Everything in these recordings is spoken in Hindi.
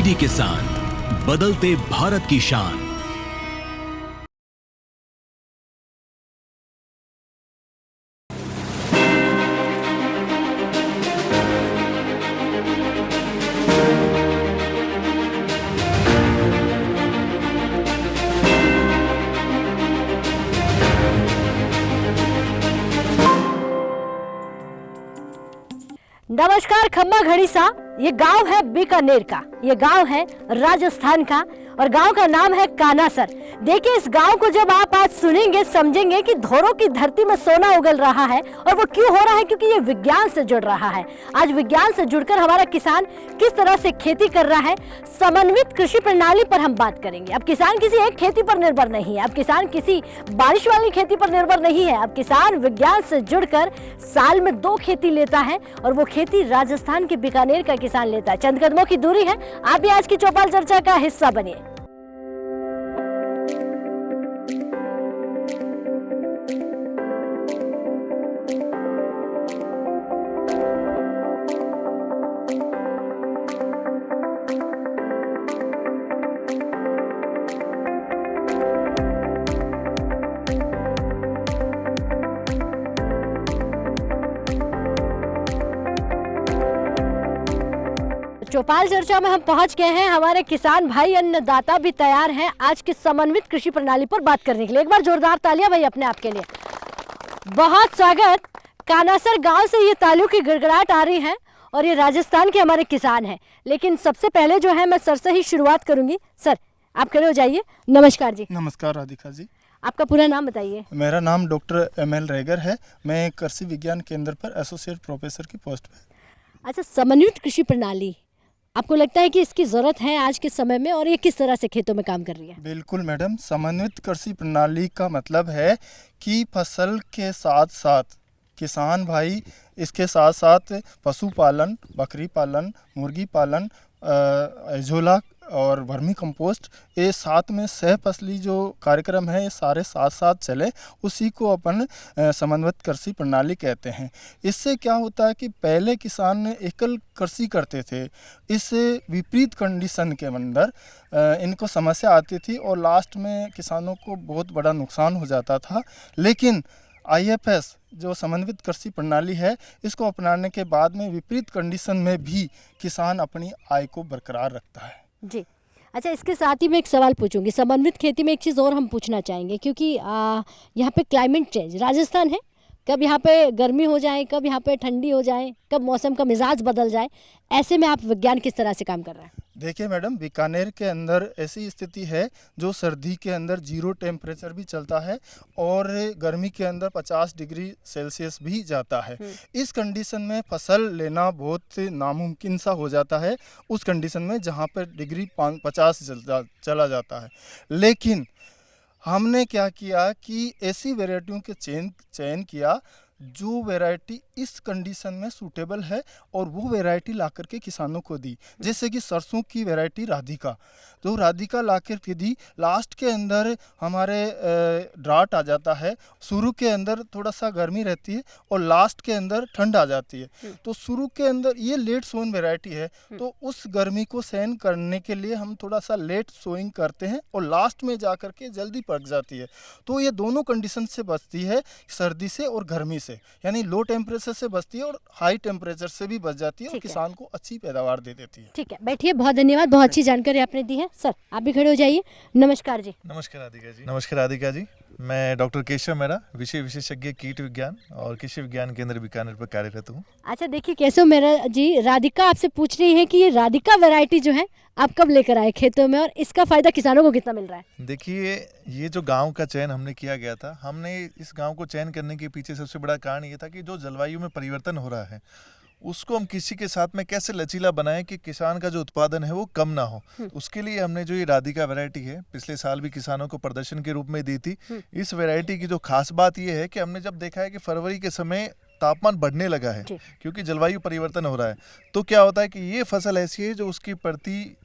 डीडी किसान, बदलते भारत की शान। नमस्कार खम्मा घड़ी सा, ये गांव है बीकानेर का, ये गांव है राजस्थान का और गांव का नाम है कानासर। देखिए इस गांव को जब आप आज सुनेंगे समझेंगे कि धोरों की धरती में सोना उगल रहा है। और वो क्यों हो रहा है? क्योंकि ये विज्ञान से जुड़ रहा है। आज विज्ञान से जुड़कर हमारा किसान किस तरह से खेती कर रहा है, समन्वित कृषि प्रणाली पर हम बात करेंगे। अब किसान किसी एक खेती पर निर्भर नहीं है, अब किसान किसी बारिश वाली खेती पर निर्भर नहीं है। अब किसान विज्ञान से जुड़कर साल में 2 खेती लेता है और वो खेती राजस्थान के बीकानेर का किसान लेता है। चंद कदमों की दूरी है। आप भी आज की चौपाल चर्चा का हिस्सा बनिए। चौपाल चर्चा में हम पहुंच गए हैं। हमारे किसान भाई अन्नदाता भी तैयार हैं आज की समन्वित कृषि प्रणाली पर बात करने के लिए। एक बार जोरदार तालियां भाई अपने आप के लिए। बहुत स्वागत। कानासर गांव से ये तालियों की गड़गड़ाहट आ रही है और ये राजस्थान के हमारे किसान हैं। लेकिन सबसे पहले जो है मैं सर से ही शुरुआत करूंगी। सर आप खड़े हो जाइए। नमस्कार जी। नमस्कार राधिका जी। आपका पूरा नाम बताइए। मेरा नाम डॉक्टर ML रेगर है। मैं कृषि विज्ञान केंद्र पर एसोसिएट प्रोफेसर की पोस्ट पे। अच्छा, समन्वित कृषि प्रणाली आपको लगता है कि इसकी ज़रूरत है आज के समय में और ये किस तरह से खेतों में काम कर रही है? बिल्कुल मैडम, समन्वित कृषि प्रणाली का मतलब है कि फसल के साथ साथ किसान भाई इसके साथ साथ पशुपालन, बकरी पालन, मुर्गी पालन, झोला और वर्मी कंपोस्ट, ये साथ में सह फसली जो कार्यक्रम है ये सारे साथ साथ चले, उसी को अपन समन्वित कृषि प्रणाली कहते हैं। इससे क्या होता है कि पहले किसान एकल कृषि करते थे। इससे विपरीत कंडीशन के अंदर इनको समस्या आती थी और लास्ट में किसानों को बहुत बड़ा नुकसान हो जाता था। लेकिन IFS जो समन्वित कृषि प्रणाली है, इसको अपनाने के बाद में विपरीत कंडीशन में भी किसान अपनी आय को बरकरार रखता है जी। अच्छा, इसके साथ ही मैं एक सवाल पूछूंगी। समन्वित खेती में एक चीज़ और हम पूछना चाहेंगे, क्योंकि यहाँ पे क्लाइमेट चेंज राजस्थान है, कब यहाँ पे गर्मी हो जाए, कब यहाँ पे ठंडी हो जाए, कब मौसम का मिजाज बदल जाए। ऐसे में आप विज्ञान किस तरह से काम कर रहे हैं? देखिए मैडम, बीकानेर के अंदर ऐसी स्थिति है जो सर्दी के अंदर 0 टेम्परेचर भी चलता है और गर्मी के अंदर 50 डिग्री सेल्सियस भी जाता है। इस कंडीशन में फसल लेना बहुत नामुमकिन सा हो जाता है, उस कंडीशन में जहाँ पर डिग्री 50 चला जाता है। लेकिन हमने क्या किया कि ऐसी वैरायटियों के चयन किया जो वैरायटी इस कंडीशन में सूटेबल है और वो वैरायटी ला करके किसानों को दी। जैसे कि सरसों की वैरायटी राधिका, तो राधिका ला करके दी। लास्ट के अंदर हमारे ड्राट आ जाता है, शुरू के अंदर थोड़ा सा गर्मी रहती है और लास्ट के अंदर ठंड आ जाती है। तो शुरू के अंदर ये लेट सोइंग वैरायटी है, तो उस गर्मी को सहन करने के लिए हम थोड़ा सा लेट सोइंग करते हैं और लास्ट में जा करके जल्दी पक जाती है। तो ये दोनों कंडीशन से बचती है, सर्दी से और गर्मी से, यानी लो टेम्परेचर से बचती है और हाई टेम्परेचर से भी बच जाती है और किसान को अच्छी पैदावार दे देती है। ठीक है, बैठिए। बहुत धन्यवाद, बहुत अच्छी जानकारी आपने दी है। सर आप भी खड़े हो जाइए। नमस्कार जी। नमस्कार राधिका जी। नमस्कार राधिका जी। मैं डॉक्टर केशव मेहरा, विषय विशेषज्ञ कीट विज्ञान और कृषि विज्ञान केंद्र बीकानेर पर कार्यरत हूँ। अच्छा देखिए केशव मेहरा जी, राधिका आपसे पूछ रही है कि ये राधिका वैरायटी जो है आप कब लेकर आए खेतों में और इसका फायदा किसानों को कितना मिल रहा है? देखिए, ये जो गांव का चयन हमने किया गया था, हमने इस गांव को चयन करने के पीछे सबसे बड़ा कारण ये था कि जो जलवायु में परिवर्तन हो रहा है उसको हम कृषि के साथ में कैसे लचीला बनाएं कि किसान का जो उत्पादन है वो कम ना हो। उसके लिए हमने जो ये राधिका वैरायटी है पिछले साल भी किसानों को प्रदर्शन के रूप में दी थी। इस वैरायटी की जो खास बात ये है कि हमने जब देखा है कि फरवरी के समय तापमान बढ़ने लगा है क्योंकि जलवायु परिवर्तन हो रहा है, तो क्या होता है कि ये फसल ऐसी है जो उसकी प्रति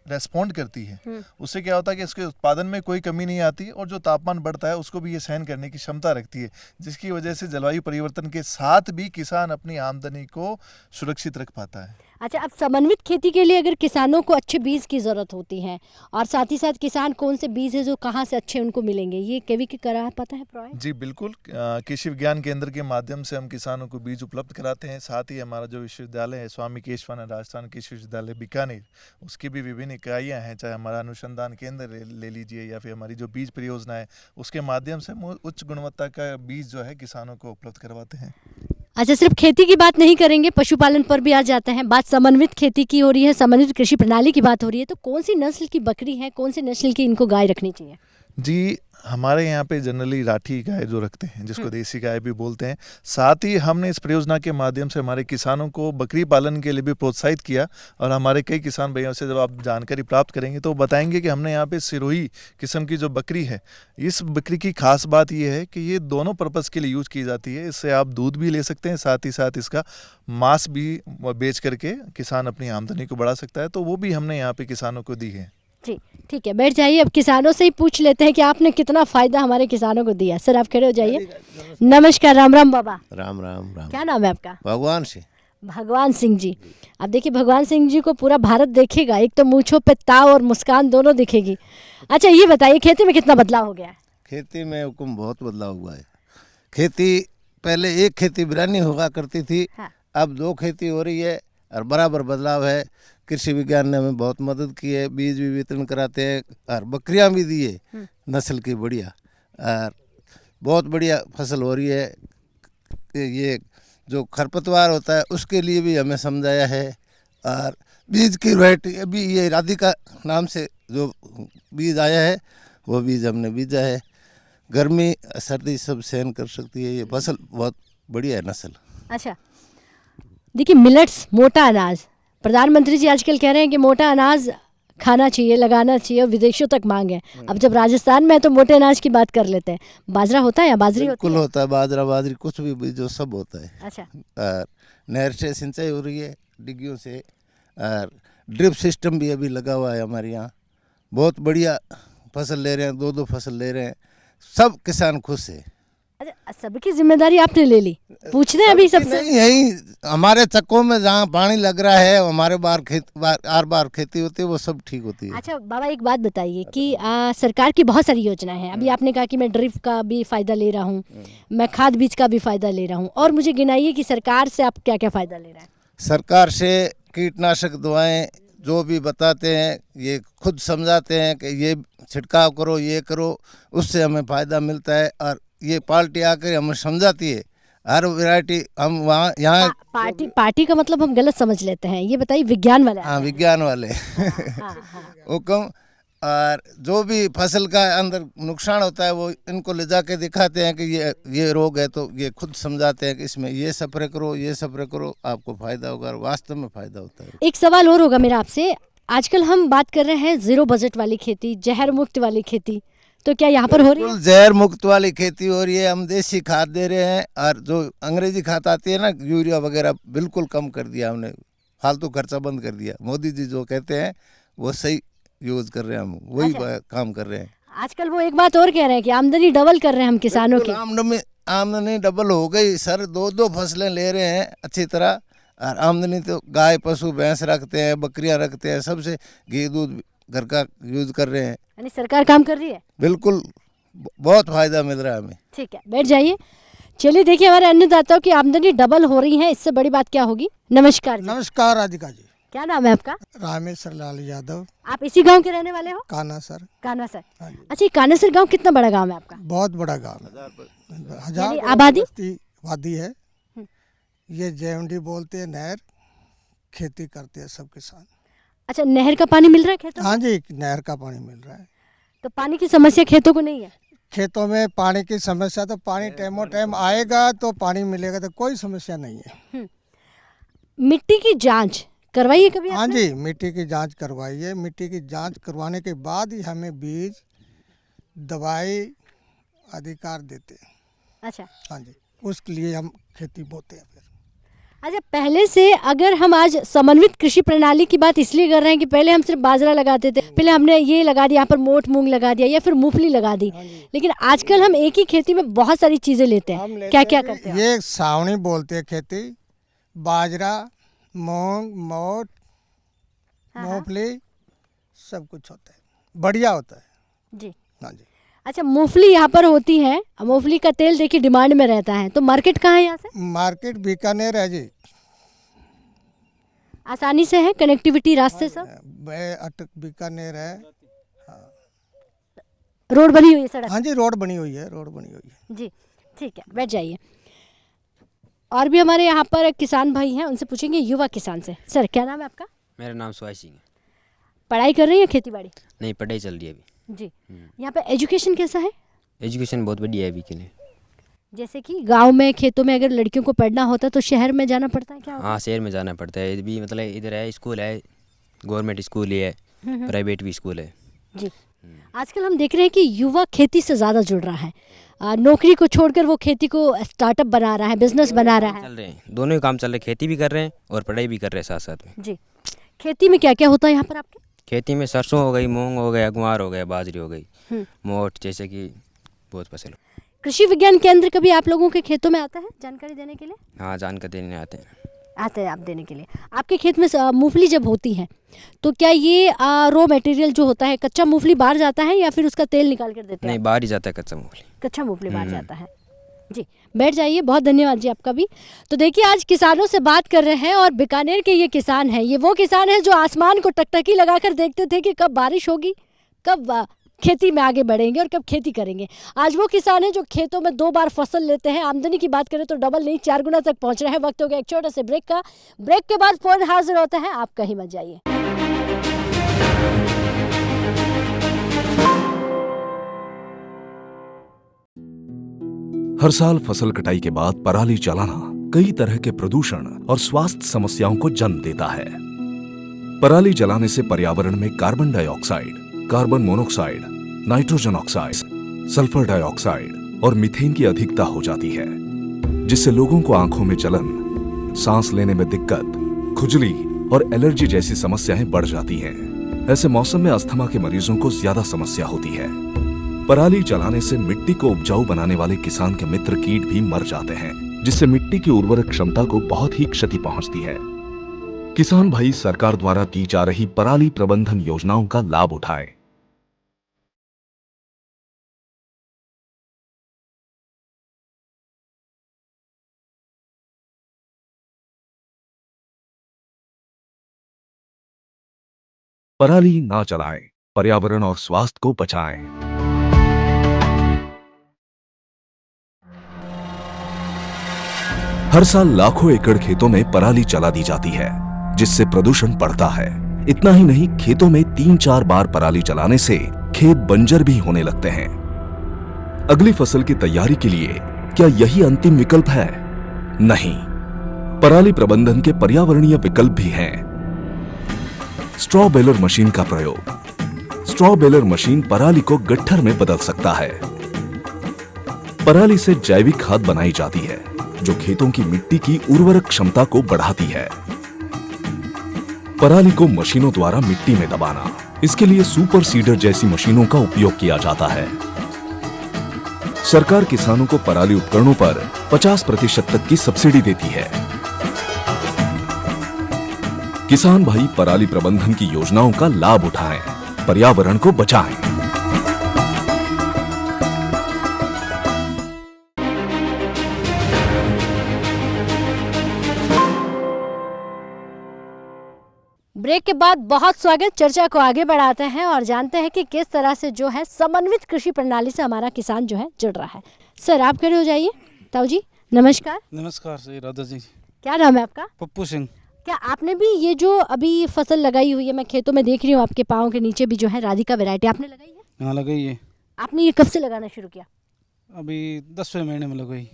रेस्पॉन्ड करती है। उससे क्या होता है कि इसके उत्पादन में कोई कमी नहीं आती और जो तापमान बढ़ता है उसको भी ये सहन करने की क्षमता रखती है, जिसकी वजह से जलवायु परिवर्तन के साथ भी किसान अपनी आमदनी को सुरक्षित रख पाता है। अच्छा, अब समन्वित खेती के लिए अगर किसानों को अच्छे बीज की ज़रूरत होती है और साथ ही साथ किसान कौन से बीज है जो कहाँ से अच्छे उनको मिलेंगे, ये केवीके करा पता है प्रोवाइड? जी बिल्कुल, कृषि विज्ञान केंद्र के माध्यम से हम किसानों को बीज उपलब्ध कराते हैं। साथ ही हमारा जो विश्वविद्यालय है स्वामी केशवानंद राजस्थान कृषि विश्वविद्यालय बीकानेर, उसकी भी विभिन्न इकाइयाँ हैं, चाहे हमारा अनुसंधान केंद्र ले लीजिए या फिर हमारी जो बीज परियोजना है, उसके माध्यम से हम उच्च गुणवत्ता का बीज जो है किसानों को उपलब्ध करवाते हैं। अच्छा, सिर्फ खेती की बात नहीं करेंगे, पशुपालन पर भी आ जाते हैं। बात समन्वित खेती की हो रही है, समन्वित कृषि प्रणाली की बात हो रही है, तो कौन सी नस्ल की बकरी है, कौन सी नस्ल की इनको गाय रखनी चाहिए? जी, हमारे यहाँ पे जनरली राठी गाय जो रखते हैं, जिसको देसी गाय भी बोलते हैं। साथ ही हमने इस परियोजना के माध्यम से हमारे किसानों को बकरी पालन के लिए भी प्रोत्साहित किया और हमारे कई किसान भैया से जब आप जानकारी प्राप्त करेंगे तो बताएंगे कि हमने यहाँ पे सिरोही किस्म की जो बकरी है, इस बकरी की खास बात ये है कि ये दोनों पर्पज़ के लिए यूज़ की जाती है। इससे आप दूध भी ले सकते हैं, साथ ही साथ इसका मांस भी बेच करके किसान अपनी आमदनी को बढ़ा सकता है, तो वो भी हमने यहाँ पे किसानों को दी है। जी ठीक है, बैठ जाइए। अब किसानों से ही पूछ लेते हैं कि आपने कितना फ़ायदा हमारे किसानों को दिया। सर आप खड़े हो जाइए। नमस्कार, राम राम बाबा। राम राम राम। क्या नाम है आपका? भगवान से। भगवान सिंह जी। अब देखिए, भगवान सिंह जी को पूरा भारत देखेगा, एक तो मूंछों पे ताव और मुस्कान दोनों दिखेगी। अच्छा ये बताइए, खेती में कितना बदलाव हो गया है? खेती में हुक्म बहुत बदलाव हुआ है। खेती पहले एक खेती बिरानी हुआ करती थी, हाँ। अब 2 खेती हो रही है और बराबर बदलाव है। कृषि विज्ञान ने हमें बहुत मदद की है, बीज भी वितरण कराते हैं और बकरियां भी दी है नस्ल की बढ़िया, और बहुत बढ़िया फसल हो रही है। ये जो खरपतवार होता है उसके लिए भी हमें समझाया है, और बीज की वैरायटी अभी ये राधिका नाम से जो बीज आया है वो बीज हमने बीजा है। गर्मी सर्दी सब सहन कर सकती है, ये फसल बहुत बढ़िया है नस्ल। अच्छा देखिए, मिलेट्स, मोटा अनाज, प्रधानमंत्री जी आजकल कह रहे हैं कि मोटा अनाज खाना चाहिए, लगाना चाहिए, और विदेशों तक मांग है। अब जब राजस्थान में है तो मोटे अनाज की बात कर लेते हैं। बाजरा होता है या बाजरी होती बिल्कुल है? होता है, बाजरा बाजरी कुछ भी जो सब होता है। अच्छा, और नहर से सिंचाई हो रही है, डिग्गियों से, और ड्रिप सिस्टम भी अभी लगा हुआ है हमारे यहाँ। बहुत बढ़िया फसल ले रहे हैं, 2-2 फसल ले रहे हैं, सब किसान खुश है। अच्छा सबकी जिम्मेदारी आपने ले ली, पूछ रहे हैं अभी सबसे? नहीं, यही हमारे चक्कों में जहाँ पानी लग रहा है, हमारे बार खेती होती है, वो सब ठीक होती है। अच्छा बाबा, एक बात बताइए कि सरकार की बहुत सारी योजनाएं हैं। अभी आपने कहा कि मैं ड्रिप का भी फ़ायदा ले रहा हूँ, मैं खाद बीज का भी फ़ायदा ले रहा हूँ, और मुझे गिनाइए कि सरकार से आप क्या क्या फ़ायदा ले रहे हैं? सरकार से कीटनाशक दवाएं जो भी बताते हैं, ये खुद समझाते हैं कि ये छिड़काव करो, ये करो, उससे हमें फ़ायदा मिलता है। और ये पार्टी आकर हमें समझाती है, हर वैरायटी हम वहाँ यहाँ। पार्टी का मतलब हम गलत समझ लेते हैं, ये बताइए विज्ञान वाले? हाँ, विज्ञान वाले हाँ। हुक्म, और जो भी फसल का अंदर नुकसान होता है वो इनको ले जाके दिखाते हैं कि ये रोग है, तो ये खुद समझाते हैं कि इसमें ये स्प्रे करो, ये स्प्रे करो, आपको फ़ायदा होगा, और वास्तव में फ़ायदा होता है। एक सवाल और होगा मेरा आपसे, आजकल हम बात कर रहे हैं जीरो बजट वाली खेती, जहर मुक्त वाली खेती, तो क्या यहाँ पर हो रही है? जहर मुक्त वाली खेती हो रही है। हम देसी खाद दे रहे हैं, और जो अंग्रेजी खाद आती है ना, यूरिया वगैरह, बिल्कुल कम कर दिया हमने, फालतू खर्चा बंद कर दिया। मोदी जी जो कहते हैं वो सही यूज कर रहे हैं, हम वही काम कर रहे हैं। आजकल वो एक बात और कह रहे हैं कि आमदनी डबल कर रहे हैं हम किसानों की। आमदनी डबल हो गई सर, 2-2 फसलें ले रहे हैं अच्छी तरह, और आमदनी तो गाय पशु भैंस रखते हैं, बकरियां रखते हैं, सबसे घी दूध घर का यूज कर रहे हैं। यानी सरकार काम कर रही है, बिल्कुल बहुत फायदा मिल रहा है हमें। ठीक है, बैठ जाइए। चलिए देखिए, हमारे अन्नदाताओं की आमदनी डबल हो रही है, इससे बड़ी बात क्या होगी। नमस्कार जी। नमस्कार राधिका जी। क्या नाम है आपका? रामेश्वर लाल यादव। आप इसी गांव के रहने वाले हो? काना सर। काना सर। हाँ जी। अच्छा, काना सर गांव कितना बड़ा गांव है आपका? बहुत बड़ा गांव है, 1000 आबादी है। ये जेएमडी बोलते हैं, नहर खेती करते हैं सब किसान। अच्छा, नहर का पानी मिल रहा है खेतों? हाँ जी, नहर का पानी मिल रहा है। तो पानी की समस्या खेतों को नहीं है? खेतों में पानी की समस्या तो पानी टाइमों टाइम आएगा तो पानी मिलेगा, तो कोई समस्या नहीं है। मिट्टी की जांच करवाइए कभी? हाँ जी, मिट्टी की जांच करवाइए। मिट्टी की जांच करवाने के बाद ही हमें बीज, दवाई अधिकार देते हैं। अच्छा। हाँ जी, उसके लिए हम खेती बोते हैं। अच्छा, पहले से अगर हम आज समन्वित कृषि प्रणाली की बात इसलिए कर रहे हैं कि पहले हम सिर्फ बाजरा लगाते थे, पहले हमने ये लगा दिया, यहाँ पर मोट मूंग लगा दिया, या फिर मूंगफली लगा दी, लेकिन आजकल हम एक ही खेती में बहुत सारी चीजें लेते हैं। क्या क्या करते हैं? ये सावनी बोलते हैं खेती, बाजरा, मूंग, मोट, हाँ, मूंगफली सब कुछ होता है, बढ़िया होता है। जी। हाँ जी। अच्छा, मूंगफली यहाँ पर होती है, मूंगफली का तेल देखिए डिमांड में रहता है, तो मार्केट कहाँ है यहाँ से? मार्केट बीकानेर है जी। आसानी से है, कनेक्टिविटी रास्ते सब, बीकानेर है। रोड बनी हुई है, सड़क? हाँ जी, रोड बनी हुई है, रोड बनी हुई है। जी ठीक है, बैठ जाइए। और भी हमारे यहाँ पर किसान भाई हैं, उनसे पूछेंगे, युवा किसान से। सर क्या नाम है आपका? मेरा नाम सुहास सिंह है। पढ़ाई कर रही है, खेती बाड़ी? नहीं, पढ़ाई चल रही है अभी। जी। यहाँ पे एजुकेशन कैसा है? एजुकेशन बहुत बढ़िया है अभी के लिए। जैसे कि गांव में खेतों में अगर लड़कियों को पढ़ना होता तो शहर में जाना पड़ता है क्या? हाँ, शहर में जाना पड़ता है। भी मतलब इधर है, स्कूल है, गवर्नमेंट स्कूल ही है, प्राइवेट भी स्कूल है। जी। आजकल हम देख रहे हैं कि युवा खेती से ज़्यादा जुड़ रहा है, नौकरी को छोड़कर वो खेती को स्टार्टअप बना रहा है, बिजनेस बना रहा है। चल रहे हैं, दोनों ही काम चल रहे हैं, खेती भी कर रहे हैं और पढ़ाई भी कर रहे हैं साथ साथ में। जी। खेती में क्या क्या होता है यहाँ पर आपके? खेती में सरसों हो गई, मूंग हो गया, गुआर हो गया, बाजरी हो गई, मोट, जैसे कि बहुत फसल। कृषि विज्ञान केंद्र कभी आप लोगों के खेतों में आता है जानकारी देने के लिए? हाँ, जानकारी देने आते हैं। आते हैं आप देने के लिए। आपके खेत में मूंगफली जब होती है तो क्या ये रॉ मटेरियल जो होता है, कच्चा मूंगफली बाहर जाता है या फिर उसका तेल निकाल कर देते हैं? नहीं, बाहर ही जाता है कच्चा मूंगफली। कच्चा मूंगफली बाहर जाता है। जी, बैठ जाइए, बहुत धन्यवाद जी आपका भी। तो देखिए, आज किसानों से बात कर रहे हैं और बीकानेर के ये किसान हैं, ये वो किसान हैं जो आसमान को टकटकी लगाकर देखते थे कि कब बारिश होगी, कब खेती में आगे बढ़ेंगे और कब खेती करेंगे। आज वो किसान हैं जो खेतों में 2 बार फसल लेते हैं। आमदनी की बात करें तो डबल नहीं, 4 गुना तक पहुंच रहे हैं। वक्त हो गया एक छोटे से ब्रेक का। ब्रेक के बाद फोन हाजिर होता है, आप कहीं मत जाइए। हर साल फसल कटाई के बाद पराली जलाना कई तरह के प्रदूषण और स्वास्थ्य समस्याओं को जन्म देता है। पराली जलाने से पर्यावरण में carbon dioxide, carbon monoxide, nitrogen oxide, sulphur dioxide और मीथेन की अधिकता हो जाती है, जिससे लोगों को आंखों में जलन, सांस लेने में दिक्कत, खुजली और एलर्जी जैसी समस्याएं बढ़ जाती हैं। ऐसे मौसम में अस्थमा के मरीजों को ज्यादा समस्या होती है। पराली जलाने से मिट्टी को उपजाऊ बनाने वाले किसान के मित्र कीट भी मर जाते हैं, जिससे मिट्टी की उर्वरक क्षमता को बहुत ही क्षति पहुंचती है। किसान भाई सरकार द्वारा दी जा रही पराली प्रबंधन योजनाओं का लाभ उठाएं। पराली ना जलाएं, पर्यावरण और स्वास्थ्य को बचाएं। हर साल लाखों एकड़ खेतों में पराली जला दी जाती है, जिससे प्रदूषण बढ़ता है। इतना ही नहीं, खेतों में 3-4 बार पराली जलाने से खेत बंजर भी होने लगते हैं। अगली फसल की तैयारी के लिए क्या यही अंतिम विकल्प है? नहीं, पराली प्रबंधन के पर्यावरणीय विकल्प भी हैं। स्ट्रॉ बेलर मशीन का प्रयोग। स्ट्रॉ बेलर मशीन पराली को गट्ठर में बदल सकता है। पराली से जैविक खाद बनाई जाती है, जो खेतों की मिट्टी की उर्वरक क्षमता को बढ़ाती है। पराली को मशीनों द्वारा मिट्टी में दबाना, इसके लिए सुपर सीडर जैसी मशीनों का उपयोग किया जाता है। सरकार किसानों को पराली उपकरणों पर 50% तक की सब्सिडी देती है। किसान भाई पराली प्रबंधन की योजनाओं का लाभ उठाएं, पर्यावरण को बचाएं। ब्रेक के बाद बहुत स्वागत। चर्चा को आगे बढ़ाते हैं और जानते हैं कि किस तरह से जो है समन्वित कृषि प्रणाली से हमारा किसान जो है जुड़ रहा है। सर आप खड़े हो जाइए। ताऊ जी नमस्कार। नमस्कार जी, राधा जी। क्या नाम है आपका? पप्पू सिंह। क्या आपने भी ये जो अभी फसल लगाई हुई है, मैं खेतों में देख रही हूँ आपके पाँव के नीचे भी जो है राधिका वैरायटी आपने लगाई है? हाँ लगाई है। आपने ये कब से लगाना शुरू किया? अभी 10वें महीने में लगाई।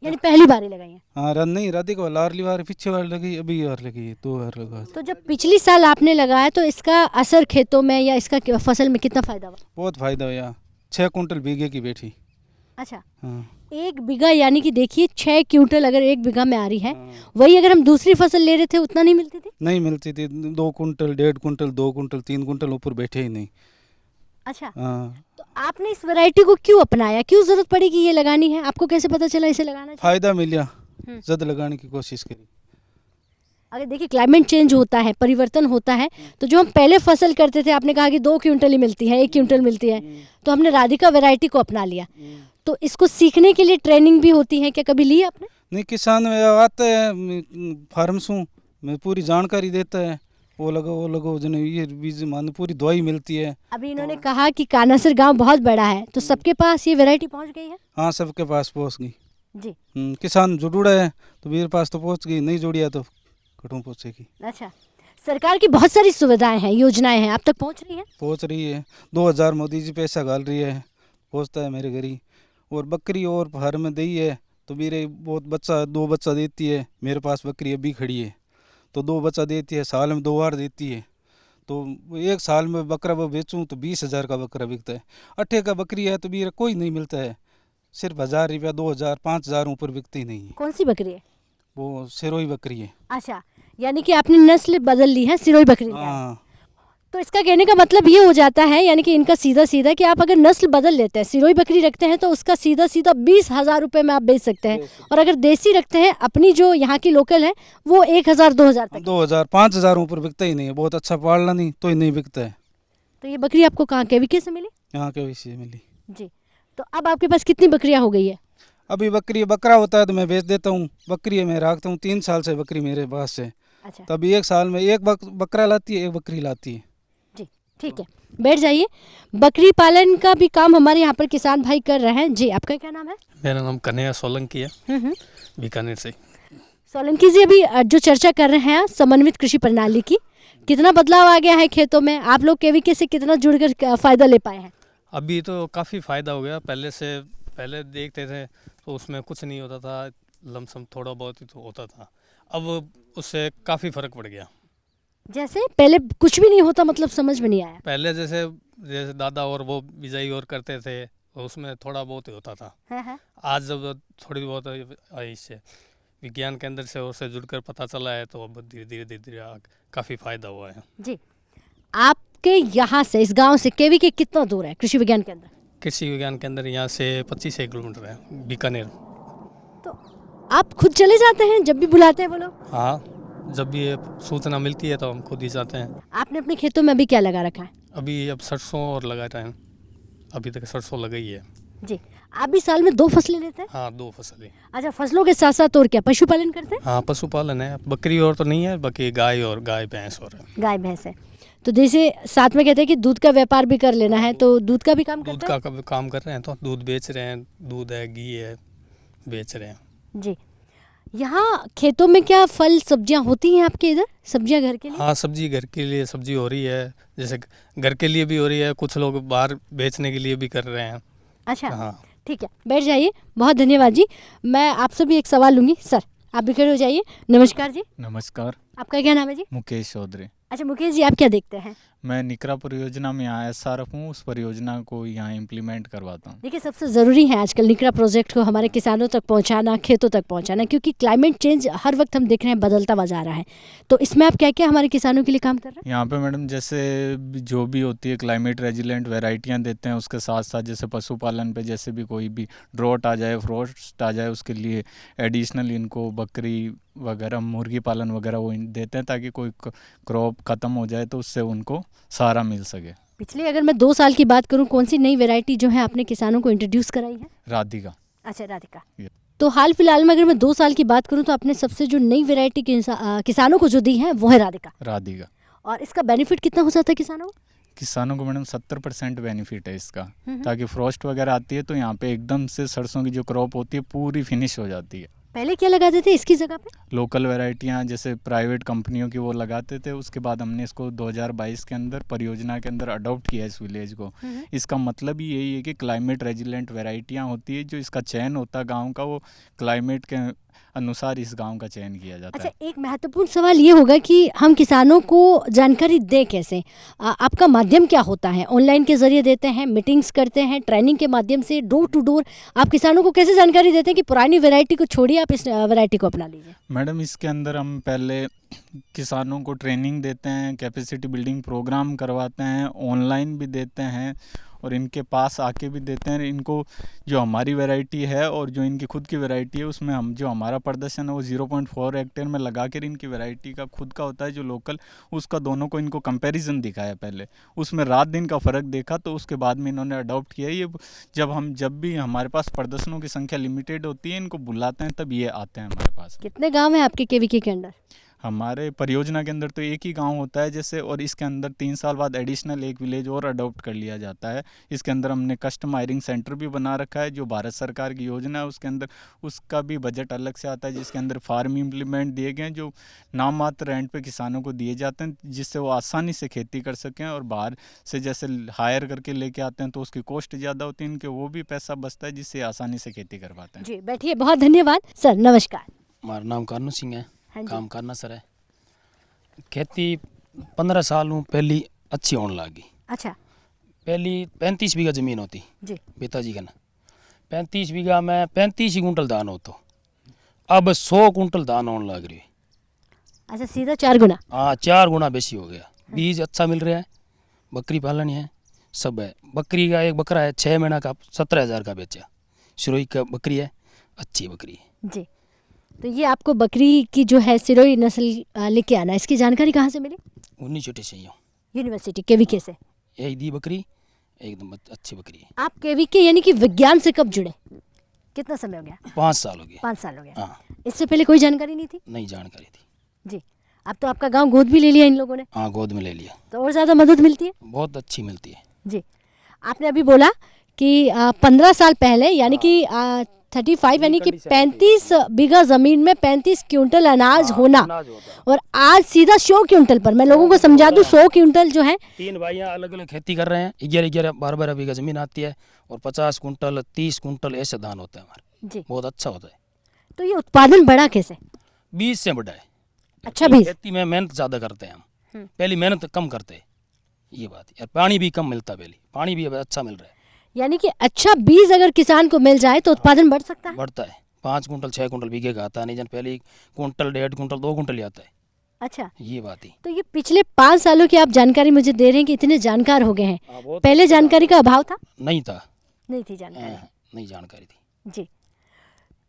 यानी पहली बार ही लगाई है? हाँ, नहीं राधिका लारली बार पीछे बार लगी, अभी बार लगी, 2 बार लगा। तो जब पिछली साल आपने लगाया तो इसका असर खेतों में या इसका फसल में कितना फायदा हुआ? बहुत फायदा हुआ। 6 कुंटल बीघे की बैठी। अच्छा। हाँ। 1 बीघा, यानी कि देखिए 6 क्विंटल अगर 1 बीघा में आ रही है, वही अगर हम दूसरी फसल ले रहे थे उतना नहीं मिलती थी? नहीं मिलती थी। 2 कुंटल, 1.5 कुंटल, 2 कुंटल, 3 कुंटल ऊपर बैठे ही नहीं। अच्छा। हाँ। तो आपने इस वैरायटी को क्यों अपनाया? क्यों जरूरत पड़ी कि ये लगानी है? आपको कैसे पता चला इसे लगाना चाहिए? फायदा मिला, जद लगाने की कोशिश करी। अगर देखिए क्लाइमेट चेंज होता है, परिवर्तन होता है, तो जो हम पहले फसल करते थे, आपने कहा कि 2 क्विंटल ही मिलती है, 1 क्विंटल मिलती है, तो हमने राधिका वैरायटी को अपना लिया। तो इसको सीखने के लिए ट्रेनिंग भी होती है क्या, कभी ली आपने? नहीं, किसान आते हैं फार्म से, मैं पूरी जानकारी देता है, वो लगो जन ये बीज मान पूरी दवाई मिलती है। अभी इन्होंने कहा कि कानासर गांव बहुत बड़ा है, तो सबके पास ये वैरायटी पहुंच गई है? हाँ, सबके पास पहुँच गई जी। किसान जो जुड़ा है तो मेरे पास तो पहुँच गई, नहीं जुड़िया तो कटों पहुँचेगी। अच्छा, सरकार की बहुत सारी सुविधाएं हैं, योजनाएं हैं, आप तक पहुंच रही हैं? पहुँच रही है, 2000 मोदी जी पैसा डाल रही है, पहुँचता है मेरे घर ही। और बकरी और फार्म में दी है तो मेरे बहुत बच्चा 2 बच्चा देती है, मेरे पास बकरी अभी खड़ी है तो 2 बच्चा देती है, साल में 2 बार देती है। तो 1 साल में बकरा वो बेचूँ तो 20,000 का बकरा बिकता है। 8 का बकरी है तो मेरा कोई नहीं मिलता है, सिर्फ 1000 रुपया, 2000, 5000 ऊपर बिकती नहीं है। कौन सी बकरी है? वो सिरोही बकरी है। अच्छा, यानी कि आपने नस्ल बदल ली है, सिरोही बकरी निकाली। हाँ, तो इसका कहने का मतलब ये हो जाता है, यानी कि इनका सीधा सीधा कि आप अगर नस्ल बदल लेते हैं, सिरोही बकरी रखते हैं तो उसका सीधा सीधा 20,000 रुपये में आप बेच सकते हैं, और अगर देसी रखते हैं अपनी जो यहाँ की लोकल है वो 1000 2000 तक। 2000 5000 ऊपर बिकता ही नहीं है, बहुत अच्छा पालना नहीं तो ही नहीं बिकता है। तो ये बकरी आपको कहाँ केवीके से मिली? यहाँ के विषय मिली जी। तो अब आपके पास कितनी बकरियाँ हो गई है? अभी बकरा होता है तो मैं बेच देता हूँ, बकरी मैं रखता हूँ 3 साल से बकरी मेरे पास है। अच्छा, तभी 1 साल में एक बकरा लाती है, एक बकरी लाती है। जी ठीक है, बैठ जाइए। बकरी पालन का भी काम हमारे यहाँ पर किसान भाई कर रहे हैं। जी, आपका क्या नाम है? मेरा नाम कन्हैया सोलंकी है, बीकानेर से। सोलंकी जी, अभी जो चर्चा कर रहे हैं समन्वित कृषि प्रणाली की, कितना बदलाव आ गया है खेतों में? आप लोग केवीके से कितना जुड़कर फायदा ले पाए हैं? अभी तो काफ़ी फ़ायदा हो गया, पहले देखते थे तो उसमें कुछ नहीं होता था, लमसम थोड़ा बहुत ही तो होता था, अब उससे काफ़ी फ़र्क पड़ गया। जैसे पहले कुछ भी नहीं होता, मतलब समझ में नहीं आया। पहले जैसे दादा और वो बिजाई और करते थे तो उसमें थोड़ा बहुत ही होता था। आज जब थोड़ी बहुत आई इससे विज्ञान केंद्र से और से जुड़कर पता चला है तो अब धीरे धीरे काफ़ी फ़ायदा हुआ है। जी, आपके यहाँ से, इस गांव से केवीके कितना दूर है कृषि विज्ञान केंद्र? कृषि विज्ञान केंद्र यहाँ से 25 किलोमीटर है, बीकानेर। तो आप खुद चले जाते हैं जब भी बुलाते हैं वो लोग? हाँ, जब भी ये सूचना मिलती है तो हम खुद ही जाते हैं। आपने अपने खेतों में अभी क्या लगा रखा है? अभी अब सरसों और लगा रहे हैं, अभी तक सरसों लगाई है। जी, आप भी साल में 2 फसलें लेते हैं? हाँ, 2 फसलें। अच्छा, फसलों के साथ साथ और क्या पशुपालन करते हैं? हाँ, पशुपालन है, बकरी और तो नहीं है, बाकी गाय भैंस और है। गाय भैंस है, तो जैसे साथ में कहते हैं कि दूध का व्यापार भी कर लेना है, तो दूध का भी काम करते हैं? दूध का काम कर रहे हैं, तो दूध बेच रहे हैं, दूध है, घी है, बेच रहे हैं। जी, यहाँ खेतों में क्या फल सब्जियाँ होती हैं आपके इधर? सब्जियाँ घर के लिए? हाँ, सब्जी घर के लिए सब्जी हो रही है, जैसे घर के लिए भी हो रही है, कुछ लोग बाहर बेचने के लिए भी कर रहे हैं। अच्छा, हाँ, ठीक है, बैठ जाइए। बहुत धन्यवाद जी। मैं आपसे भी एक सवाल लूँगी। सर, आप भी खड़े हो जाइए। नमस्कार जी। नमस्कार, आपका क्या नाम है जी? मुकेश चौधरी। अच्छा मुकेश जी, आप क्या देखते हैं? मैं निकरा परियोजना में यहाँ SRF हूँ, उस परियोजना को यहाँ इम्प्लीमेंट करवाता हूँ। देखिए, सबसे ज़रूरी है आजकल निकरा प्रोजेक्ट को हमारे किसानों तक पहुँचाना, खेतों तक पहुँचाना, क्योंकि क्लाइमेट चेंज हर वक्त हम देख रहे हैं बदलता हुआ जा रहा है। तो इसमें आप क्या क्या हमारे किसानों के लिए काम कर रहे हैं? यहाँ पे मैडम जैसे जो भी होती है क्लाइमेट रेजिलेंट वैरायटियाँ देते हैं, उसके साथ साथ जैसे पशुपालन पे जैसे भी कोई भी ड्रॉट आ जाए, फ्रॉस्ट आ जाए, उसके लिए एडिशनल इनको बकरी वगैरह, मुर्गी पालन वगैरह वो देते हैं, ताकि कोई क्रॉप ख़त्म हो जाए तो उससे उनको सहारा मिल सके। पिछले अगर मैं 2 साल की बात करूं, कौन सी नई वैरायटी जो है आपने किसानों को इंट्रोड्यूस कराई है? राधिका। अच्छा, राधिका। तो हाल फिलहाल में अगर मैं 2 साल की बात करूं तो आपने सबसे जो नई वैरायटी किसानों को जो दी है वो है राधिका। और इसका बेनिफिट कितना हो जाता है किसानों को? किसानों को मैडम 70% बेनिफिट है इसका, ताकि फ्रॉस्ट वगैरह आती है तो यहाँ पे एकदम से सरसों की जो क्रॉप होती है पूरी फिनिश हो जाती है। पहले क्या लगाते थे इसकी जगह पे? लोकल वैरायटियाँ जैसे प्राइवेट कंपनियों की वो लगाते थे, उसके बाद हमने इसको 2022 के अंदर परियोजना के अंदर अडॉप्ट किया इस विलेज को। इसका मतलब ही यही है कि क्लाइमेट रेजिलेंट वैरायटियाँ होती है, जो इसका चयन होता है गाँव का, वो क्लाइमेट के अनुसार इस गांव का चयन किया जाता है। अच्छा, एक महत्वपूर्ण सवाल ये होगा कि हम किसानों को जानकारी दें कैसे? आपका माध्यम क्या होता है? ऑनलाइन के जरिए देते हैं, मीटिंग्स करते हैं, ट्रेनिंग के माध्यम से, डोर टू डोर आप किसानों को कैसे जानकारी देते हैं कि पुरानी वैरायटी को छोड़िए, आप इस वैरायटी को अपना लीजिए? मैडम, इसके अंदर हम पहले किसानों को ट्रेनिंग देते हैं, कैपेसिटी बिल्डिंग प्रोग्राम करवाते हैं, ऑनलाइन भी देते हैं, और इनके पास आके भी देते हैं। इनको जो हमारी वैरायटी है और जो इनकी खुद की वैरायटी है उसमें हम जो हमारा प्रदर्शन है वो 0.4 हेक्टेयर में लगा कर इनकी वैरायटी का खुद का होता है जो लोकल, उसका दोनों को इनको कंपैरिजन दिखाया पहले, उसमें रात दिन का फ़र्क देखा तो उसके बाद में इन्होंने अडॉप्ट किया। ये जब भी हमारे पास प्रदर्शनों की संख्या लिमिटेड होती है, इनको बुलाते हैं तब ये आते हैं हमारे पास। कितने गांव हैं आपके केवीके के अंदर? हमारे परियोजना के अंदर तो एक ही गांव होता है जैसे, और इसके अंदर 3 साल बाद एडिशनल एक विलेज और अडॉप्ट कर लिया जाता है। इसके अंदर हमने कस्टम हायरिंग सेंटर भी बना रखा है जो भारत सरकार की योजना है, उसके अंदर उसका भी बजट अलग से आता है, जिसके अंदर फार्म इम्प्लीमेंट दिए गए हैं जो नाम मात्र रेंट पे किसानों को दिए जाते हैं, जिससे वो आसानी से खेती कर सकें। और बाहर से जैसे हायर करके लेके आते हैं तो उसकी कॉस्ट ज़्यादा होती है, इनके वो भी पैसा बचता है जिससे आसानी से खेती कर पाते हैं। जी बैठिए, बहुत धन्यवाद सर, नमस्कार। हमारा नाम कानू सिंह है, हाँ जी। काम करना सर है। खेती 15 साल पहली अच्छी होने लगी। अच्छा। पहली 35 बीघा ज़मीन होती जी पिताजी का ना, 35 बीघा में 35 ही कुंटल धान हो, तो अब 100 कुंटल धान होने लग रही है। अच्छा, सीधा 4 गुना? हाँ, 4 गुना बेसी हो गया। बीज अच्छा मिल रहा है, बकरी पालन है, सब है। बकरी का एक बकरा है 6 महीना का 17,000 का बेचा, सिरोही का बकरी है, अच्छी बकरी है। जी, तो ये आपको बकरी की जो है सिरोही नस्ल लेके आना, इसकी जानकारी कहाँ से मिली? 19 छोटे से ही यूनिवर्सिटी केवीके से? यही दी बकरी, एकदम अच्छी बकरी है। आप केवीके यानी कि विज्ञान से कब जुड़े? कितना समय हो गया? 5 साल हो गया। 5 साल हो गया। हाँ। इससे पहले कोई जानकारी नहीं थी? नहीं जानकारी थी जी। अब तो आपका गांव गोद भी ले लिया इन लोगों ने? हाँ, गोद में ले लिया। तो और ज़्यादा मदद मिलती है? बहुत अच्छी मिलती है जी। आपने अभी बोला कि 15 साल पहले यानी कि 35 यानी कि 35 बीघा ज़मीन में 35 क्विंटल अनाज होना, और आज सीधा 100 क्विंटल पर। मैं लोगों को समझा दूं, 100 क्विंटल जो है, 3 भाइयाँ अलग अलग खेती कर रहे हैं, 11 12 बीघा ज़मीन आती है और 50 कुंटल 30 कुंटल ऐसे धान होता है हमारे जी। बहुत अच्छा होता है। तो ये उत्पादन बढ़ा कैसे? बीज से बढ़ा है। अच्छा, बीज खेती में मेहनत ज़्यादा करते हैं हम, पहली मेहनत कम करते हैं, ये बात है। पानी भी कम मिलता, पहले पानी भी अच्छा मिल रहा है, यानी कि अच्छा बीज अगर किसान को मिल जाए तो उत्पादन बढ़ सकता है? बढ़ता है। 5 कुंटल 6 कुंटल बीघे का आता है, नहीं जन पहले कुंटल 1.5 कुंटल 2 कुंटल ही आता है। अच्छा, ये बात है। तो ये पिछले 5 सालों की आप जानकारी मुझे दे रहे हैं कि इतने जानकार हो गए हैं। पहले जानकारी का अभाव था? नहीं था, नहीं थी जानकारी। नहीं जानकारी थी जी।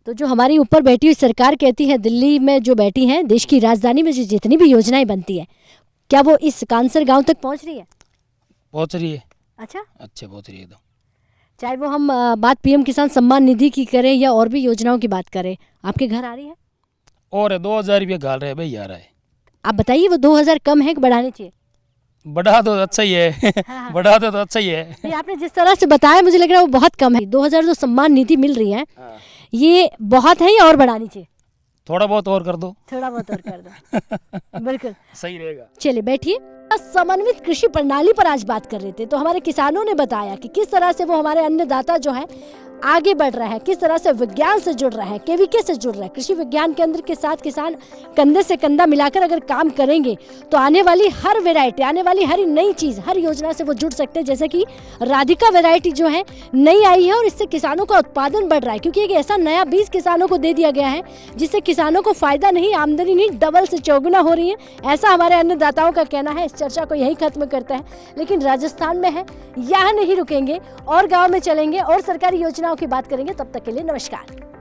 तो जो हमारी ऊपर बैठी हुई सरकार कहती है, दिल्ली में जो बैठी है, देश की राजधानी में जो जितनी भी योजनाएं बनती है, क्या वो इस कांसर गांव तक पहुंच रही है? पहुंच रही है। अच्छा, पहुंच रही है एकदम। चाहे वो हम बात पीएम किसान सम्मान निधि की करें या और भी योजनाओं की बात करें, आपके घर आ रही है? और 2000 रुपये गाल रहे भाई, आ रहा है। आप बताइए, वो 2000 कम है कि बढ़ाने चाहिए? बढ़ा दो अच्छा ही है। हाँ। बढ़ा दो तो अच्छा ही है। ये आपने जिस तरह से बताया मुझे लग रहा है वो बहुत कम है। 2000 जो सम्मान निधि मिल रही है, ये बहुत है या और बढ़ानी चाहिए? थोड़ा बहुत और कर दो। थोड़ा बहुत और कर दो। बिल्कुल सही रहेगा। चलिए बैठिए। समन्वित कृषि प्रणाली पर आज बात कर रहे थे, तो हमारे किसानों ने बताया कि किस तरह से वो हमारे अन्नदाता जो है आगे बढ़ रहा है, किस तरह से विज्ञान से जुड़ रहा है, केवीके से जुड़ रहा है। कृषि विज्ञान केंद्र के साथ किसान कंधे से कंधा मिलाकर अगर काम करेंगे तो आने वाली हर वैरायटी, आने वाली हर नई चीज़, हर योजना से वो जुड़ सकते हैं। जैसे कि राधिका वैरायटी जो है नई आई है और इससे किसानों का उत्पादन बढ़ रहा है, क्योंकि एक ऐसा नया बीज किसानों को दे दिया गया है जिससे किसानों को फायदा नहीं, आमदनी नहीं, डबल से चौगुना हो रही है, ऐसा हमारे अन्नदाताओं का कहना है। इस चर्चा को यही खत्म करता है, लेकिन राजस्थान में है, यहाँ नहीं रुकेंगे और गाँव में चलेंगे और सरकारी योजनाओं की बात करेंगे। तब तक के लिए नमस्कार।